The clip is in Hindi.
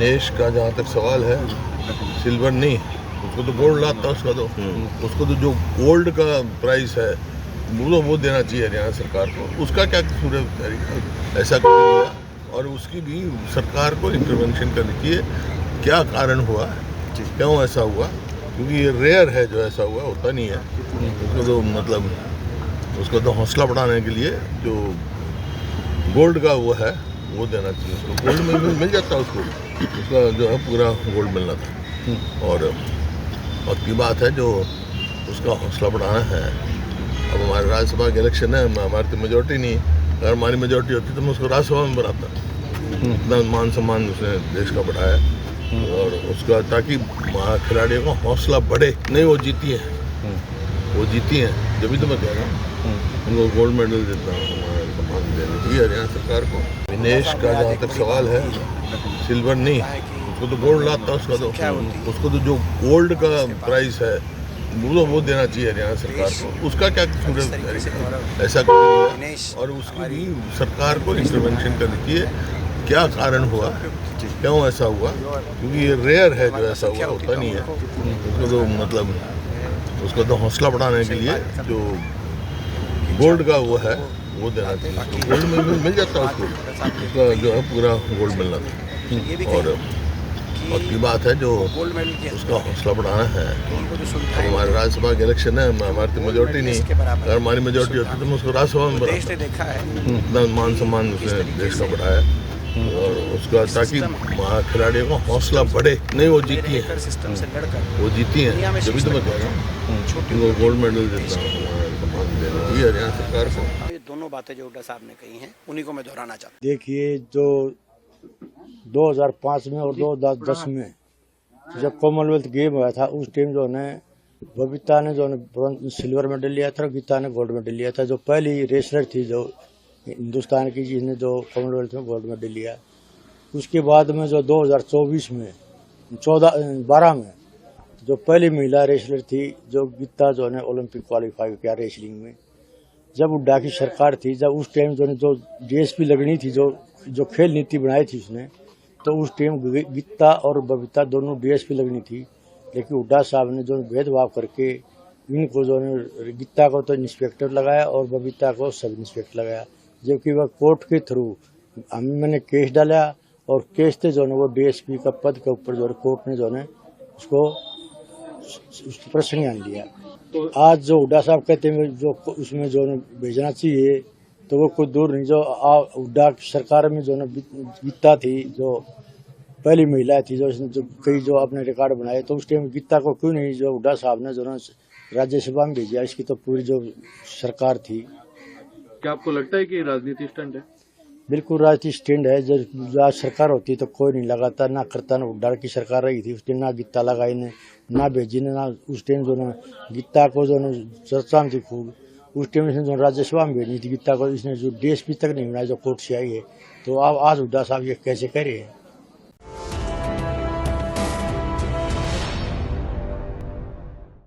विनेश का जहाँ तक सवाल है, सिल्वर नहीं, उसको तो गोल्ड लाता उसका तो उसको तो जो गोल्ड का प्राइस है वो देना चाहिए हरियाणा सरकार को। उसका क्या कसूर है, ऐसा क्यों दिया? और उसकी भी सरकार को इंटरवेंशन करनी चाहिए, क्या कारण हुआ, क्यों ऐसा हुआ, क्योंकि ये रेयर है जो ऐसा हुआ, होता नहीं है। उसको तो मतलब उसको तो हौसला बढ़ाने के लिए जो गोल्ड का वो है वो देना चाहिए उसको। गोल्ड में मिल जाता है उसका जो है पूरा गोल्ड मिलना था। और वक्त की बात है जो उसका हौसला बढ़ाना है। अब हमारे राज्यसभा के इलेक्शन है, हमारी तो मेजोरिटी नहीं, अगर हमारी मेजोरिटी होती तो मैं उसको राज्यसभा में बनाता। इतना मान सम्मान उसने देश का बढ़ाया और उसका, ताकि खिलाड़ियों का हौसला बढ़े। नहीं, वो जीती हैं, वो जीती हैं, जब भी तो मैं कह रहा हूँ उनको गोल्ड मेडल देता हूँ। हमारा सम्मान देना चाहिए हरियाणा सरकार को। विनेश का जहाँ तक सवाल है, सिल्वर नहीं, उसको तो गोल्ड लाता उसका तो उसको तो जो गोल्ड का प्राइस है वो देना चाहिए हरियाणा सरकार को। उसका क्या कसूर है, ऐसा क्यों दिया? और उसकी भी सरकार को इंटरवेंशन करनी चाहिए, क्या कारण हुआ, क्यों ऐसा हुआ, क्योंकि ये रेयर है जो ऐसा हुआ, होता नहीं है। उसको तो मतलब उसको तो हौसला बढ़ाने के लिए जो गोल्ड का वो है वो देना चाहिए उसको। गोल्ड में मिल जाता है उसका जो है पूरा गोल्ड मिलना था। और वक्त की बात है जो उसका हौसला बढ़ाना है। अब हमारे राज्यसभा के इलेक्शन है, हमारी तो मेजोरिटी नहीं, अगर हमारी मेजोरिटी होती तो मैं उसको राज्यसभा में बनाता। इतना मान सम्मान उसने देश का बढ़ाया और उसका, ताकि खिलाड़ियों का हौसला बढ़े। नहीं, वो जीती हैं, वो जीती हैं, जब भी तो मैं कह रहा हूँ उनको गोल्ड मेडल देता हूँ। हमारा सम्मान देना चाहिए हरियाणा सरकार को। ये दोनों बातें जो हुड्डा साहब ने कही हैं उन्हीं को मैं दोहराना चाहता हूँ। देखिए, जो 2005 में और 2010 में जब कॉमनवेल्थ गेम हुआ था, उस टाइम जो है बबीता ने जो सिल्वर मेडल लिया था और गीता ने गोल्ड मेडल लिया था। जो पहली रेसलर थी जो हिंदुस्तान की, जिसने जो कॉमनवेल्थ में गोल्ड मेडल लिया। उसके बाद में जो 2024 में 12 में जो पहली महिला रेसलर थी, जो गीता जो है ओलंपिक क्वालिफाई किया रेसलिंग में। जब हुड्डा की सरकार थी, जब उस टाइम जो डीएसपी लगनी थी, जो खेल नीति बनाई थी उसने, तो उस टाइम गीता और बबीता दोनों डीएसपी लगनी थी। लेकिन हुड्डा साहब ने जो भेदभाव करके इनको जो है, गीता को तो इंस्पेक्टर लगाया और बबीता को सब इंस्पेक्टर लगाया। जबकि वह कोर्ट के थ्रू मैंने केस डाला और केस से जो है वो डीएसपी का पद के ऊपर जो है कोर्ट ने जो है उसको उस पर संज्ञान लिया। तो आज जो हुड्डा साहब कहते हैं जो उसमें जो भेजना चाहिए, तो वो कुछ दूर नहीं। जो हुड्डा सरकार में जो गीता थी, जो पहली महिला थी, जो कई जो अपने रिकॉर्ड बनाए, तो उस टाइम गीता को क्यों नहीं जो हुड्डा साहब ने जो राज्यसभा में भेजा? इसकी तो पूरी जो सरकार थी। क्या आपको लगता है कि राजनीति स्टंट है? बिल्कुल राजनीति स्टैंड है। जो आज सरकार होती तो कोई नहीं लगाता, ना करता। ना हुड्डा की सरकार रही थी उस दिन, ना गीता लगाई ने, ना भेजी ने, ना उस टाइम जो गीता को जो चर्चा में थी खूब। उस टाइम इसने जो राज्यसभा में भेजी थी गीता को, इसने जो डीएसपी तक नहीं बनाया, जो कोर्ट से आई है। तो अब आज हुड्डा साहब ये कैसे कह रहे हैं?